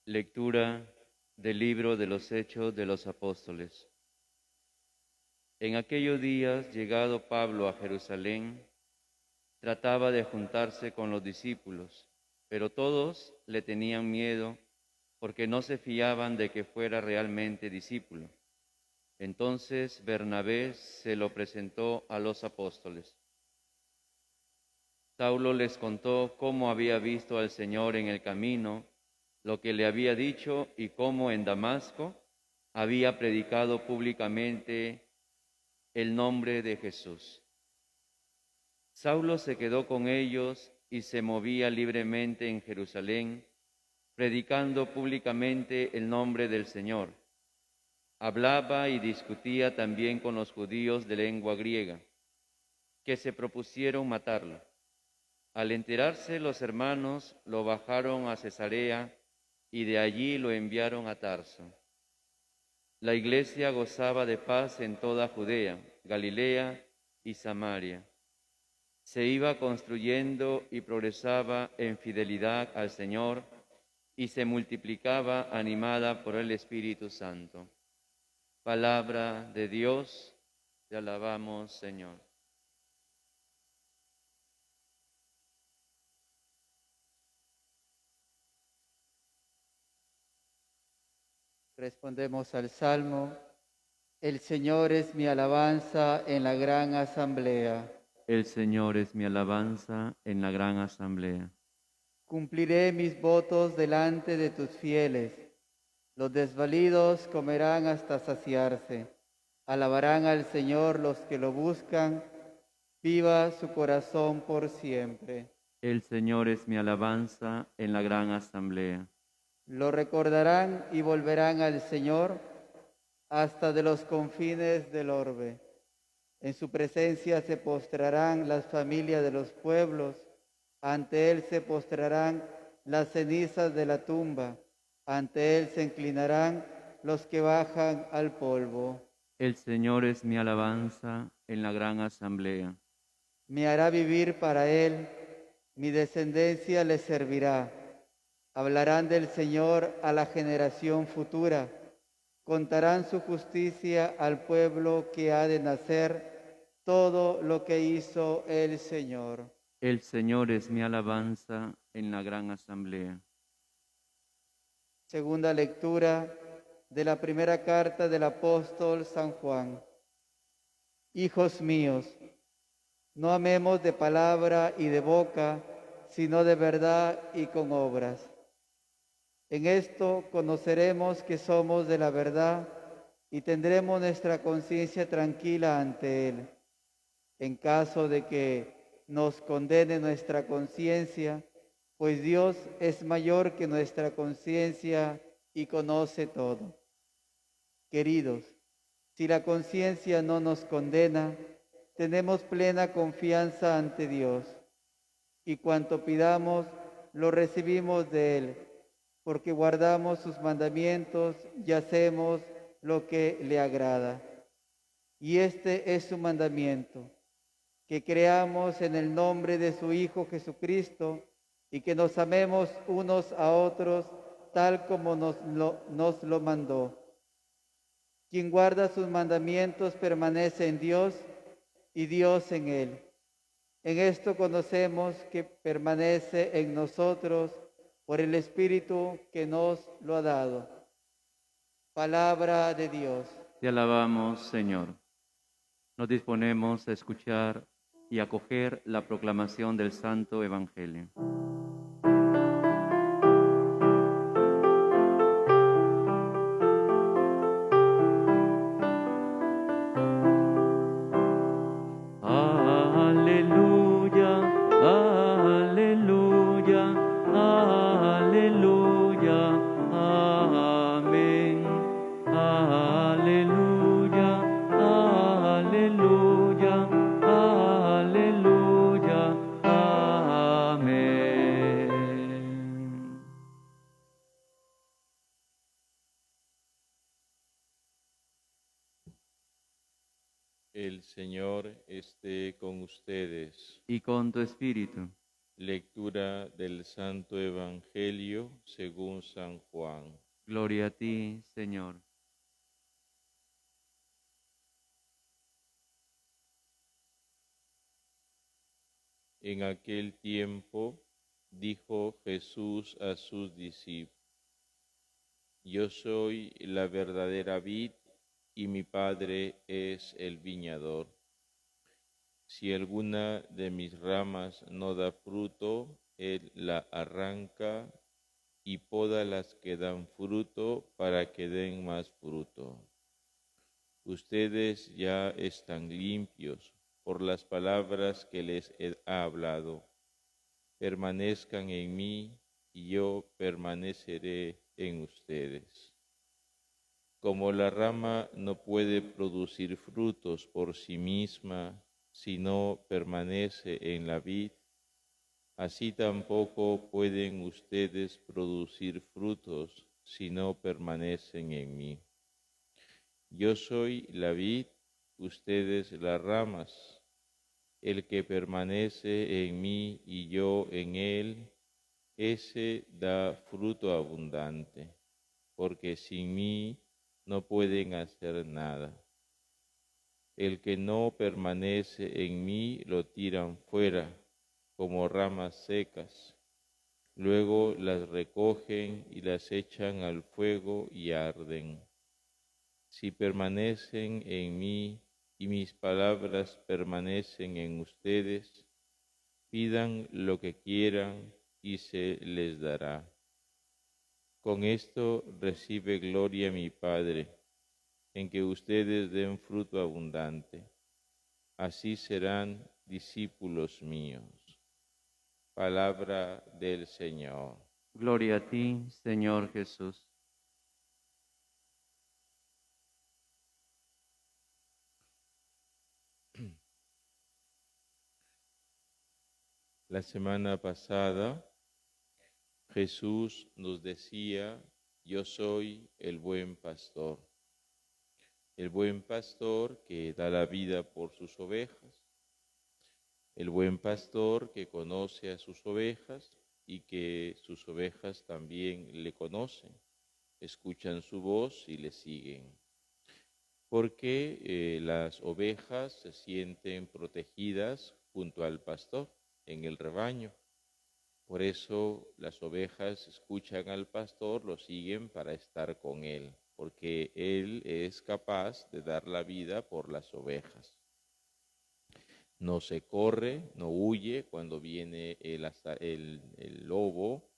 Lectura del libro de los Hechos de los Apóstoles. En aquellos días, llegado Pablo a Jerusalén, trataba de juntarse con los discípulos, pero todos le tenían miedo porque no se fiaban de que fuera realmente discípulo. Entonces Bernabé se lo presentó a los apóstoles. Saulo les contó cómo había visto al Señor en el camino, lo que le había dicho y cómo en Damasco había predicado públicamente el nombre de Jesús. Saulo se quedó con ellos y se movía libremente en Jerusalén, predicando públicamente el nombre del Señor. Hablaba y discutía también con los judíos de lengua griega, que se propusieron matarlo. Al enterarse los hermanos, lo bajaron a Cesarea y de allí lo enviaron a Tarso. La iglesia gozaba de paz en toda Judea, Galilea y Samaria. Se iba construyendo y progresaba en fidelidad al Señor y se multiplicaba animada por el Espíritu Santo. Palabra de Dios, te alabamos, Señor. Respondemos al Salmo: El Señor es mi alabanza en la gran asamblea. El Señor es mi alabanza en la gran asamblea. Cumpliré mis votos delante de tus fieles. Los desvalidos comerán hasta saciarse. Alabarán al Señor los que lo buscan. Viva su corazón por siempre. El Señor es mi alabanza en la gran asamblea. Lo recordarán y volverán al Señor hasta de los confines del orbe. En su presencia se postrarán las familias de los pueblos, ante Él se postrarán las cenizas de la tumba, ante Él se inclinarán los que bajan al polvo. El Señor es mi alabanza en la gran asamblea. Me hará vivir para Él, mi descendencia le servirá. Hablarán del Señor a la generación futura, contarán su justicia al pueblo que ha de nacer, todo lo que hizo el Señor. El Señor es mi alabanza en la gran asamblea. Segunda lectura de la primera carta del apóstol San Juan. Hijos míos, no amemos de palabra y de boca, sino de verdad y con obras. En esto conoceremos que somos de la verdad y tendremos nuestra conciencia tranquila ante Él. En caso de que nos condene nuestra conciencia, pues Dios es mayor que nuestra conciencia y conoce todo. Queridos, si la conciencia no nos condena, tenemos plena confianza ante Dios, y cuanto pidamos, lo recibimos de Él, porque guardamos sus mandamientos y hacemos lo que le agrada. Y este es su mandamiento: que creamos en el nombre de su Hijo Jesucristo y que nos amemos unos a otros tal como nos lo mandó. Quien guarda sus mandamientos permanece en Dios y Dios en él. En esto conocemos que permanece en nosotros por el Espíritu que nos lo ha dado. Palabra de Dios. Te alabamos, Señor. Nos disponemos a escuchar y acoger la proclamación del Santo Evangelio. Aleluya, aleluya, aleluya, amén. Aleluya, aleluya, aleluya, amén. El Señor esté con ustedes. Y con tu espíritu. Lectura del Santo Evangelio según San Juan. Gloria a ti, Señor. En aquel tiempo dijo Jesús a sus discípulos: Yo soy la verdadera vid y mi Padre es el viñador. Si alguna de mis ramas no da fruto, Él la arranca y poda las que dan fruto para que den más fruto. Ustedes ya están limpios por las palabras que les he hablado. Permanezcan en mí y yo permaneceré en ustedes. Como la rama no puede producir frutos por sí misma si no permanece en la vid, así tampoco pueden ustedes producir frutos si no permanecen en mí. Yo soy la vid, ustedes las ramas. El que permanece en mí y yo en él, ese da fruto abundante, porque sin mí no pueden hacer nada. El que no permanece en mí lo tiran fuera como ramas secas. Luego las recogen y las echan al fuego y arden. Si permanecen en mí y mis palabras permanecen en ustedes, pidan lo que quieran y se les dará. Con esto recibe gloria mi Padre, en que ustedes den fruto abundante. Así serán discípulos míos. Palabra del Señor. Gloria a ti, Señor Jesús. La semana pasada Jesús nos decía: yo soy el buen pastor. El buen pastor que da la vida por sus ovejas. El buen pastor que conoce a sus ovejas y que sus ovejas también le conocen, escuchan su voz y le siguen. Porque las ovejas se sienten protegidas junto al pastor en el rebaño. Por eso las ovejas escuchan al pastor, lo siguen para estar con él, porque él es capaz de dar la vida por las ovejas. No se corre, no huye cuando viene el lobo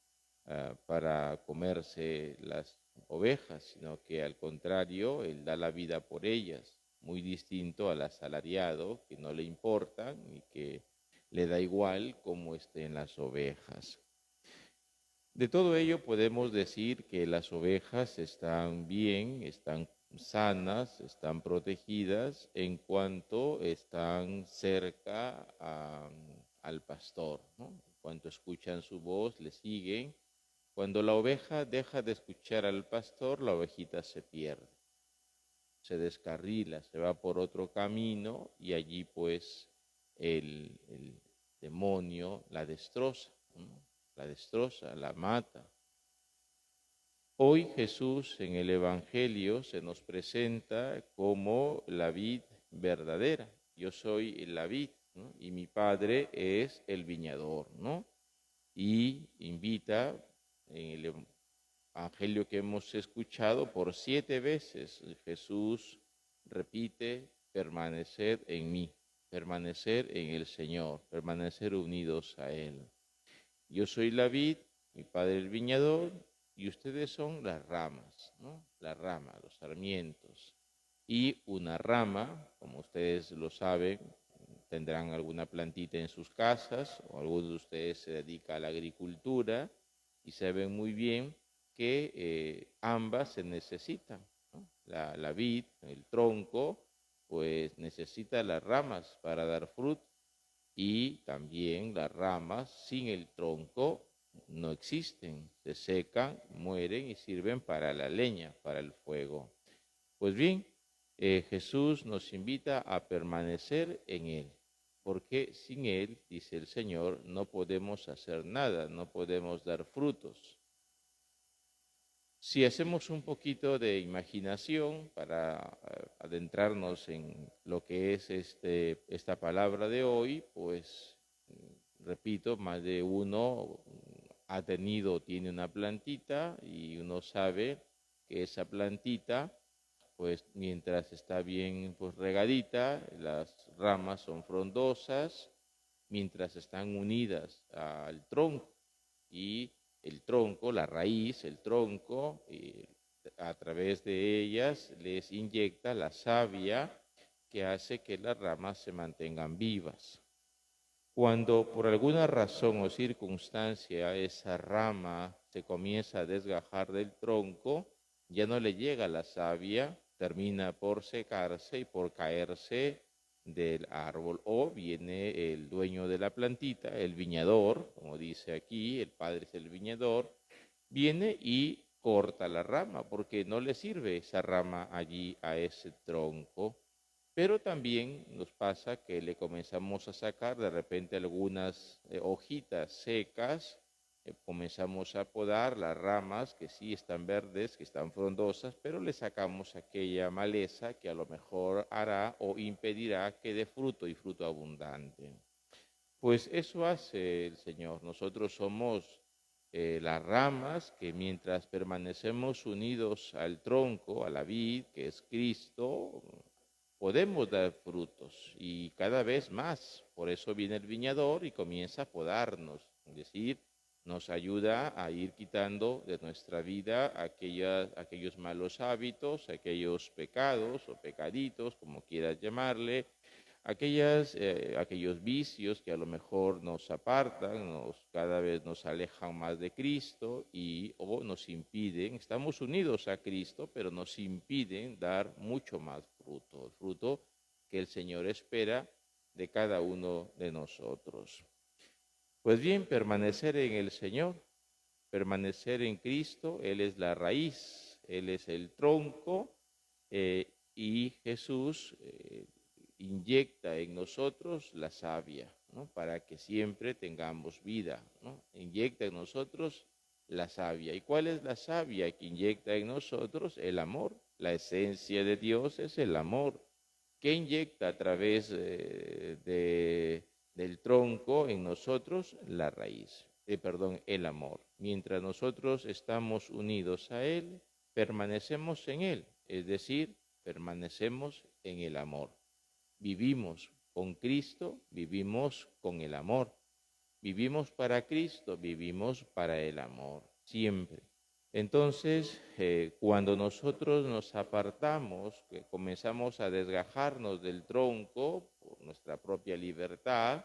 para comerse las ovejas, sino que al contrario, él da la vida por ellas, muy distinto al asalariado, que no le importan y que le da igual cómo estén las ovejas. De todo ello podemos decir que las ovejas están bien, están sanas, están protegidas en cuanto están cerca al pastor, ¿no? En cuanto escuchan su voz, le siguen. Cuando la oveja deja de escuchar al pastor, la ovejita se pierde, se descarrila, se va por otro camino y allí pues el demonio la destroza, ¿no? La destroza, la mata. Hoy Jesús en el Evangelio se nos presenta como la vid verdadera. Yo soy la vid, ¿no? Y mi Padre es el viñador, ¿no? Y invita en el Evangelio que hemos escuchado por 7 veces, Jesús repite: permanecer en mí, permanecer en el Señor, permanecer unidos a Él. Yo soy la vid, mi Padre el viñador, y ustedes son las ramas, ¿no? La rama, los sarmientos. Y una rama, como ustedes lo saben, tendrán alguna plantita en sus casas, o alguno de ustedes se dedica a la agricultura, y saben muy bien que ambas se necesitan, ¿no? La vid, el tronco, pues necesita las ramas para dar fruto, y también las ramas sin el tronco no existen, se secan, mueren y sirven para la leña, para el fuego. Pues bien, Jesús nos invita a permanecer en Él, porque sin Él, dice el Señor, no podemos hacer nada, no podemos dar frutos. Si hacemos un poquito de imaginación para adentrarnos en lo que es esta palabra de hoy, pues repito, más de uno tiene una plantita y uno sabe que esa plantita, pues mientras está bien pues, regadita, las ramas son frondosas, mientras están unidas al tronco y el tronco, la raíz, el tronco, a través de ellas les inyecta la savia que hace que las ramas se mantengan vivas. Cuando por alguna razón o circunstancia esa rama se comienza a desgajar del tronco, ya no le llega la savia, termina por secarse y por caerse del árbol, o viene el dueño de la plantita, el viñador, como dice aquí, el padre es el viñador, viene y corta la rama porque no le sirve esa rama allí a ese tronco. Pero también nos pasa que le comenzamos a sacar de repente algunas hojitas secas, comenzamos a podar las ramas que sí están verdes, que están frondosas, pero le sacamos aquella maleza que a lo mejor hará o impedirá que dé fruto y fruto abundante. Pues eso hace el Señor. Nosotros somos las ramas que mientras permanecemos unidos al tronco, a la vid, que es Cristo, podemos dar frutos y cada vez más. Por eso viene el viñador y comienza a podarnos, es decir, nos ayuda a ir quitando de nuestra vida aquellos malos hábitos, aquellos pecados o pecaditos, como quieras llamarle, aquellos vicios que a lo mejor nos apartan, cada vez nos alejan más de Cristo o nos impiden, estamos unidos a Cristo, pero nos impiden dar mucho más fruto, el fruto que el Señor espera de cada uno de nosotros. Pues bien, permanecer en el Señor, permanecer en Cristo, Él es la raíz, Él es el tronco y Jesús inyecta en nosotros la savia, ¿no? Para que siempre tengamos vida, ¿no? Inyecta en nosotros la savia. ¿Y cuál es la savia que inyecta en nosotros? El amor. La esencia de Dios es el amor. ¿Qué inyecta a través del tronco en nosotros? La raíz, el amor. Mientras nosotros estamos unidos a Él, permanecemos en Él, es decir, permanecemos en el amor. Vivimos con Cristo, vivimos con el amor. Vivimos para Cristo, vivimos para el amor, siempre. Entonces, cuando nosotros nos apartamos, que comenzamos a desgajarnos del tronco por nuestra propia libertad,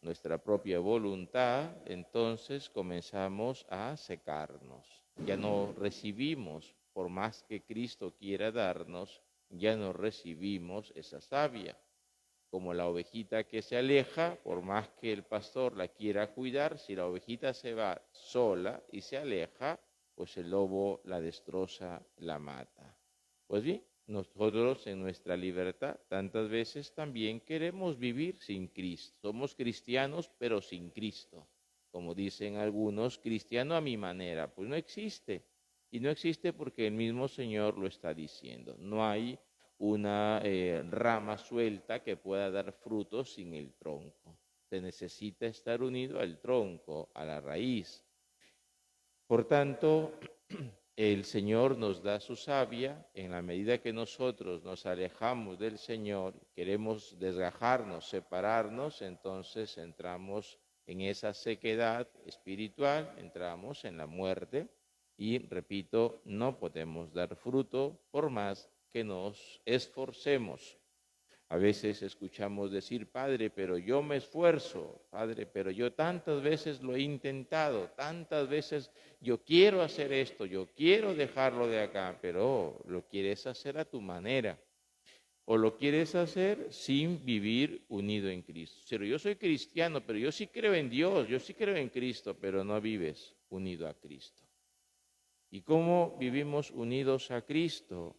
nuestra propia voluntad, entonces comenzamos a secarnos. Ya no recibimos, por más que Cristo quiera darnos, ya no recibimos esa savia. Como la ovejita que se aleja, por más que el pastor la quiera cuidar, si la ovejita se va sola y se aleja, pues el lobo la destroza, la mata. Pues bien, nosotros en nuestra libertad tantas veces también queremos vivir sin Cristo. Somos cristianos, pero sin Cristo. Como dicen algunos, cristiano a mi manera. Pues no existe. Y no existe porque el mismo Señor lo está diciendo. No hay una rama suelta que pueda dar frutos sin el tronco. Se necesita estar unido al tronco, a la raíz. Por tanto, el Señor nos da su savia. En la medida que nosotros nos alejamos del Señor, queremos desgajarnos, separarnos, entonces entramos en esa sequedad espiritual, entramos en la muerte y, repito, no podemos dar fruto por más que nos esforcemos. A veces escuchamos decir, Padre, pero yo me esfuerzo, Padre, pero yo tantas veces lo he intentado, tantas veces yo quiero hacer esto, yo quiero dejarlo de acá, pero lo quieres hacer a tu manera. O lo quieres hacer sin vivir unido en Cristo. Pero yo soy cristiano, pero yo sí creo en Dios, yo sí creo en Cristo, pero no vives unido a Cristo. ¿Y cómo vivimos unidos a Cristo?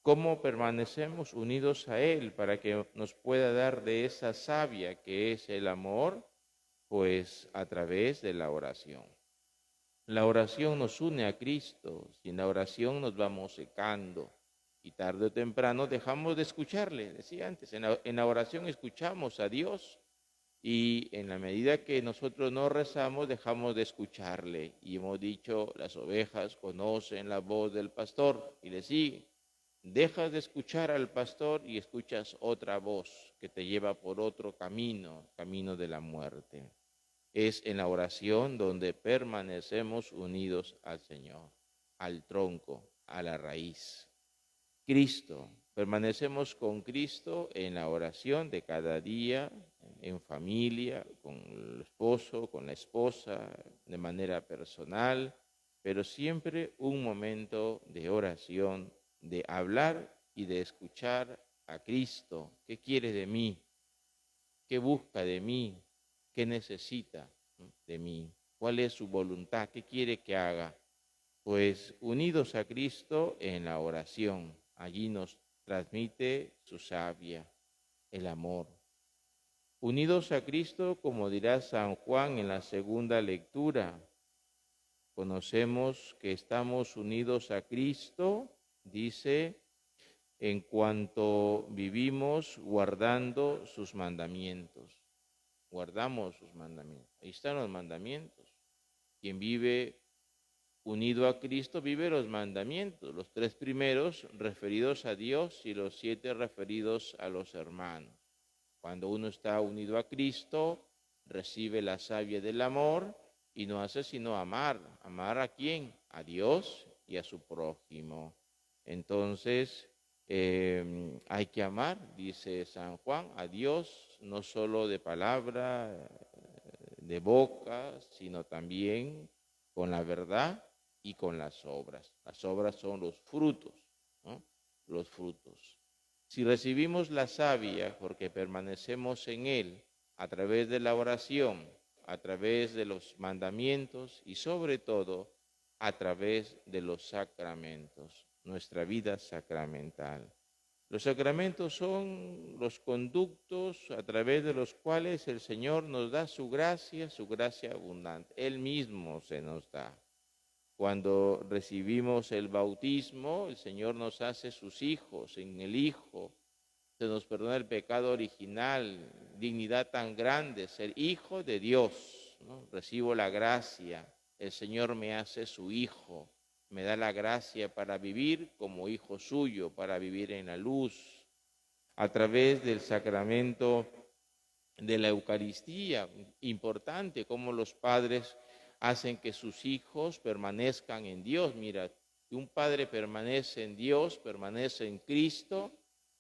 ¿Cómo permanecemos unidos a Él para que nos pueda dar de esa savia que es el amor? Pues a través de la oración. La oración nos une a Cristo. Sin la oración nos vamos secando y tarde o temprano dejamos de escucharle. Decía antes, en la oración escuchamos a Dios y en la medida que nosotros no rezamos dejamos de escucharle. Y hemos dicho, las ovejas conocen la voz del pastor y le siguen. Dejas de escuchar al pastor y escuchas otra voz que te lleva por otro camino, camino de la muerte. Es en la oración donde permanecemos unidos al Señor, al tronco, a la raíz. Cristo, permanecemos con Cristo en la oración de cada día, en familia, con el esposo, con la esposa, de manera personal, pero siempre un momento de oración, de hablar y de escuchar a Cristo. ¿Qué quiere de mí? ¿Qué busca de mí? ¿Qué necesita de mí? ¿Cuál es su voluntad? ¿Qué quiere que haga? Pues unidos a Cristo en la oración, allí nos transmite su savia, el amor. Unidos a Cristo, como dirá San Juan en la segunda lectura, conocemos que estamos unidos a Cristo, dice, en cuanto vivimos guardando sus mandamientos. Guardamos sus mandamientos. Ahí están los mandamientos. Quien vive unido a Cristo vive los mandamientos, los 3 primeros referidos a Dios y los 7 referidos a los hermanos. Cuando uno está unido a Cristo, recibe la savia del amor y no hace sino amar. ¿Amar a quién? A Dios y a su prójimo. Entonces, hay que amar, dice San Juan, a Dios, no solo de palabra, de boca, sino también con la verdad y con las obras. Las obras son los frutos, ¿no? Los frutos. Si recibimos la savia porque permanecemos en Él a través de la oración, a través de los mandamientos y sobre todo a través de los sacramentos, nuestra vida sacramental. Los sacramentos son los conductos a través de los cuales el Señor nos da su gracia abundante. Él mismo se nos da. Cuando recibimos el bautismo, el Señor nos hace sus hijos. En el Hijo se nos perdona el pecado original, dignidad tan grande, ser hijo de Dios, ¿no? Recibo la gracia, el Señor me hace su hijo, me da la gracia para vivir como hijo suyo, para vivir en la luz. A través del sacramento de la Eucaristía, importante como los padres hacen que sus hijos permanezcan en Dios. Mira, si un padre permanece en Dios, permanece en Cristo,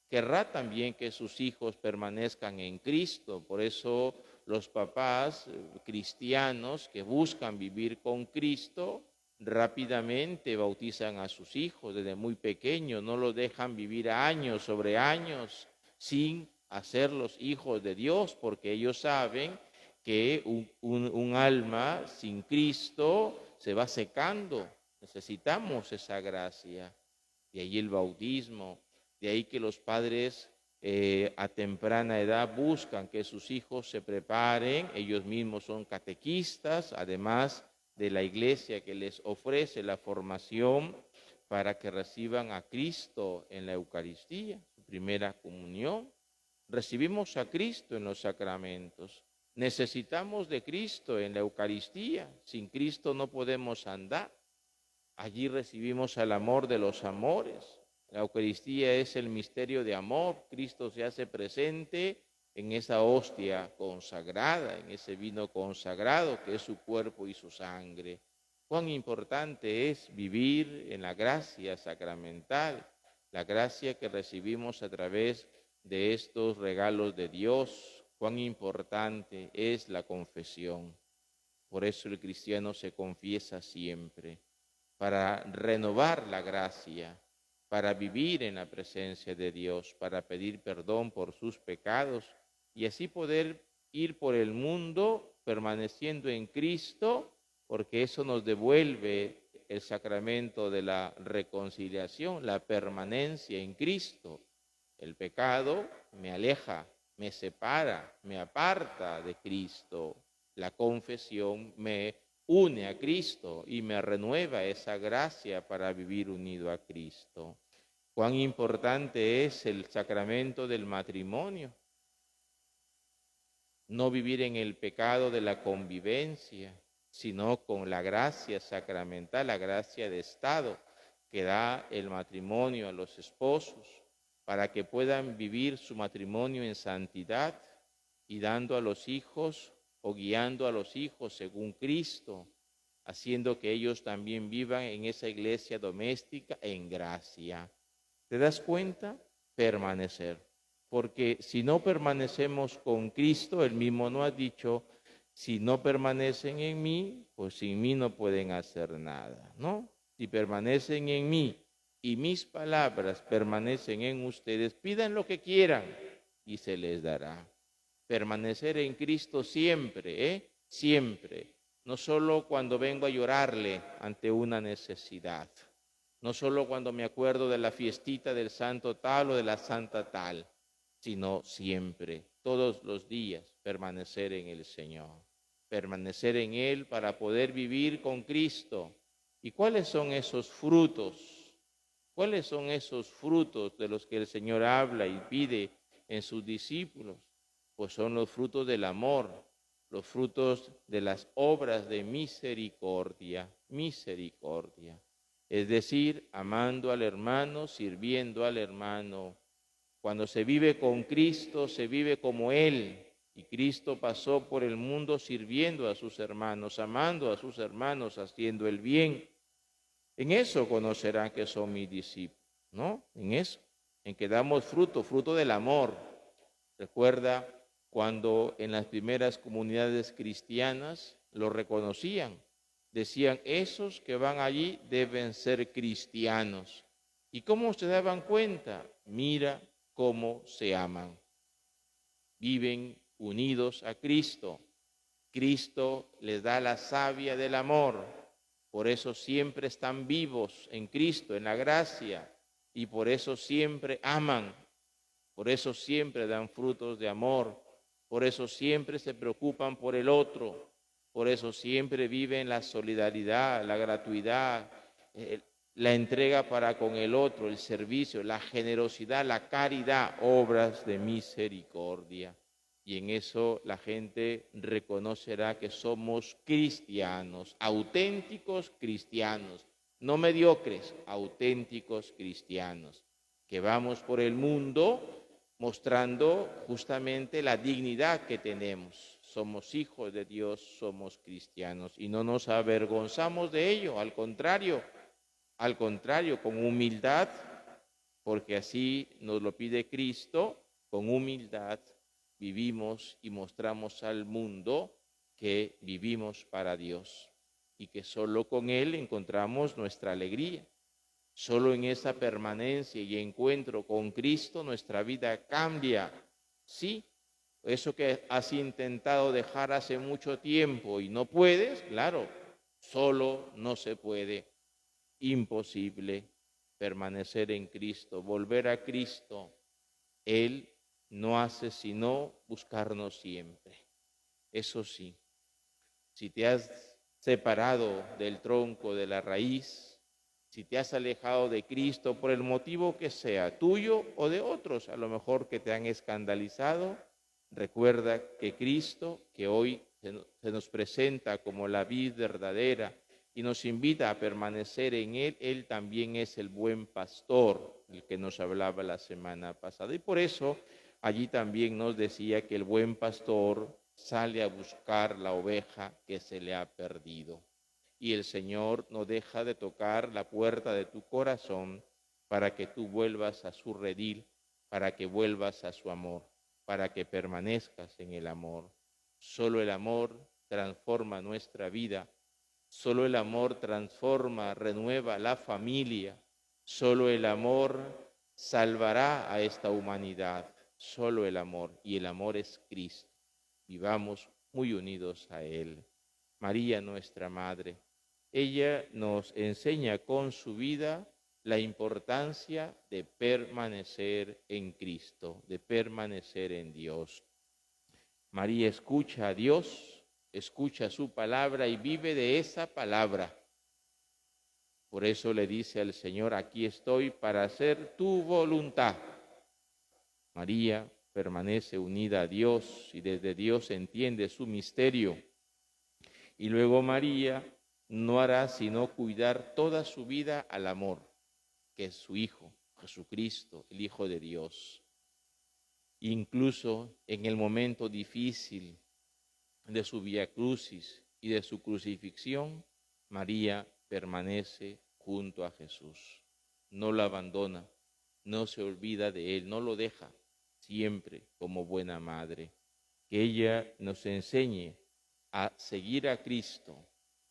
querrá también que sus hijos permanezcan en Cristo. Por eso los papás cristianos que buscan vivir con Cristo rápidamente bautizan a sus hijos desde muy pequeños, no los dejan vivir años sobre años sin hacerlos hijos de Dios, porque ellos saben que un alma sin Cristo se va secando. Necesitamos esa gracia. De ahí el bautismo, de ahí que los padres a temprana edad buscan que sus hijos se preparen, ellos mismos son catequistas, además de la iglesia que les ofrece la formación para que reciban a Cristo en la Eucaristía, su primera comunión. Recibimos a Cristo en los sacramentos. Necesitamos de Cristo en la Eucaristía. Sin Cristo no podemos andar. Allí recibimos al amor de los amores. La Eucaristía es el misterio de amor. Cristo se hace presente en esa hostia consagrada, en ese vino consagrado que es su cuerpo y su sangre. Cuán importante es vivir en la gracia sacramental, la gracia que recibimos a través de estos regalos de Dios. Cuán importante es la confesión. Por eso el cristiano se confiesa siempre, para renovar la gracia, para vivir en la presencia de Dios, para pedir perdón por sus pecados y así poder ir por el mundo permaneciendo en Cristo, porque eso nos devuelve el sacramento de la reconciliación, la permanencia en Cristo. El pecado me aleja, me separa, me aparta de Cristo. La confesión me une a Cristo y me renueva esa gracia para vivir unido a Cristo. Cuán importante es el sacramento del matrimonio. No vivir en el pecado de la convivencia, sino con la gracia sacramental, la gracia de Estado que da el matrimonio a los esposos para que puedan vivir su matrimonio en santidad y dando a los hijos o guiando a los hijos según Cristo, haciendo que ellos también vivan en esa iglesia doméstica en gracia. ¿Te das cuenta? Permanecer. Porque si no permanecemos con Cristo, él mismo nos ha dicho, si no permanecen en mí, pues sin mí no pueden hacer nada, ¿no? Si permanecen en mí y mis palabras permanecen en ustedes, pidan lo que quieran y se les dará. Permanecer en Cristo siempre, siempre. No solo cuando vengo a llorarle ante una necesidad. No solo cuando me acuerdo de la fiestita del santo tal o de la santa tal, sino siempre, todos los días, permanecer en el Señor. Permanecer en Él para poder vivir con Cristo. ¿Y cuáles son esos frutos? ¿Cuáles son esos frutos de los que el Señor habla y pide en sus discípulos? Pues son los frutos del amor, los frutos de las obras de misericordia, misericordia. Es decir, amando al hermano, sirviendo al hermano. Cuando se vive con Cristo, se vive como Él. Y Cristo pasó por el mundo sirviendo a sus hermanos, amando a sus hermanos, haciendo el bien. En eso conocerán que son mis discípulos, ¿no? En eso, en que damos fruto, fruto del amor. Recuerda cuando en las primeras comunidades cristianas lo reconocían. Decían, esos que van allí deben ser cristianos. ¿Y cómo se daban cuenta? Mira cómo se aman. Viven unidos a Cristo. Cristo les da la savia del amor. Por eso siempre están vivos en Cristo, en la gracia. Y por eso siempre aman. Por eso siempre dan frutos de amor. Por eso siempre se preocupan por el otro. Por eso siempre viven la solidaridad, la gratuidad, la entrega para con el otro, el servicio, la generosidad, la caridad, obras de misericordia. Y en eso la gente reconocerá que somos cristianos, auténticos cristianos, no mediocres, auténticos cristianos, que vamos por el mundo mostrando justamente la dignidad que tenemos. Somos hijos de Dios, somos cristianos y no nos avergonzamos de ello, al contrario, con humildad, porque así nos lo pide Cristo, con humildad vivimos y mostramos al mundo que vivimos para Dios y que solo con Él encontramos nuestra alegría. Solo en esa permanencia y encuentro con Cristo nuestra vida cambia. Sí, eso que has intentado dejar hace mucho tiempo y no puedes, claro, solo no se puede. Imposible permanecer en Cristo, volver a Cristo. Él no hace sino buscarnos siempre. Eso sí, si te has separado del tronco, de la raíz, si te has alejado de Cristo por el motivo que sea, tuyo o de otros, a lo mejor que te han escandalizado, recuerda que Cristo, que hoy se nos presenta como la vid verdadera y nos invita a permanecer en Él, Él también es el buen pastor, el que nos hablaba la semana pasada. Y por eso allí también nos decía que el buen pastor sale a buscar la oveja que se le ha perdido. Y el Señor no deja de tocar la puerta de tu corazón para que tú vuelvas a su redil, para que vuelvas a su amor, para que permanezcas en el amor. Solo el amor transforma nuestra vida, solo el amor transforma, renueva la familia, solo el amor salvará a esta humanidad, solo el amor, y el amor es Cristo. Vivamos muy unidos a Él. María, nuestra Madre, Ella nos enseña con su vida la importancia de permanecer en Cristo, de permanecer en Dios. María escucha a Dios, escucha su palabra y vive de esa palabra. Por eso le dice al Señor, aquí estoy para hacer tu voluntad. María permanece unida a Dios y desde Dios entiende su misterio. Y luego María no hará sino cuidar toda su vida al amor, que es su Hijo, Jesucristo, el Hijo de Dios. Incluso en el momento difícil de su vía crucis y de su crucifixión, María permanece junto a Jesús. No lo abandona, no se olvida de él, no lo deja, siempre como buena madre. Que ella nos enseñe a seguir a Cristo,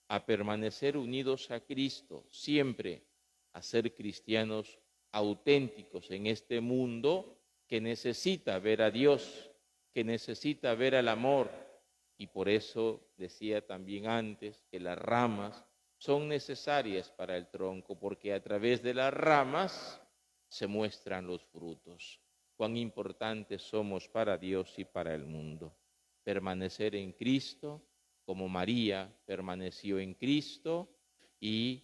a permanecer unidos a Cristo, siempre a ser cristianos auténticos en este mundo que necesita ver a Dios, que necesita ver al amor. Y por eso decía también antes que las ramas son necesarias para el tronco, porque a través de las ramas se muestran los frutos. Cuán importantes somos para Dios y para el mundo. Permanecer en Cristo, como María permaneció en Cristo, y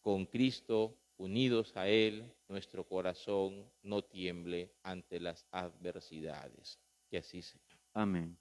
con Cristo unidos a Él, nuestro corazón no tiemble ante las adversidades. Que así sea. Amén.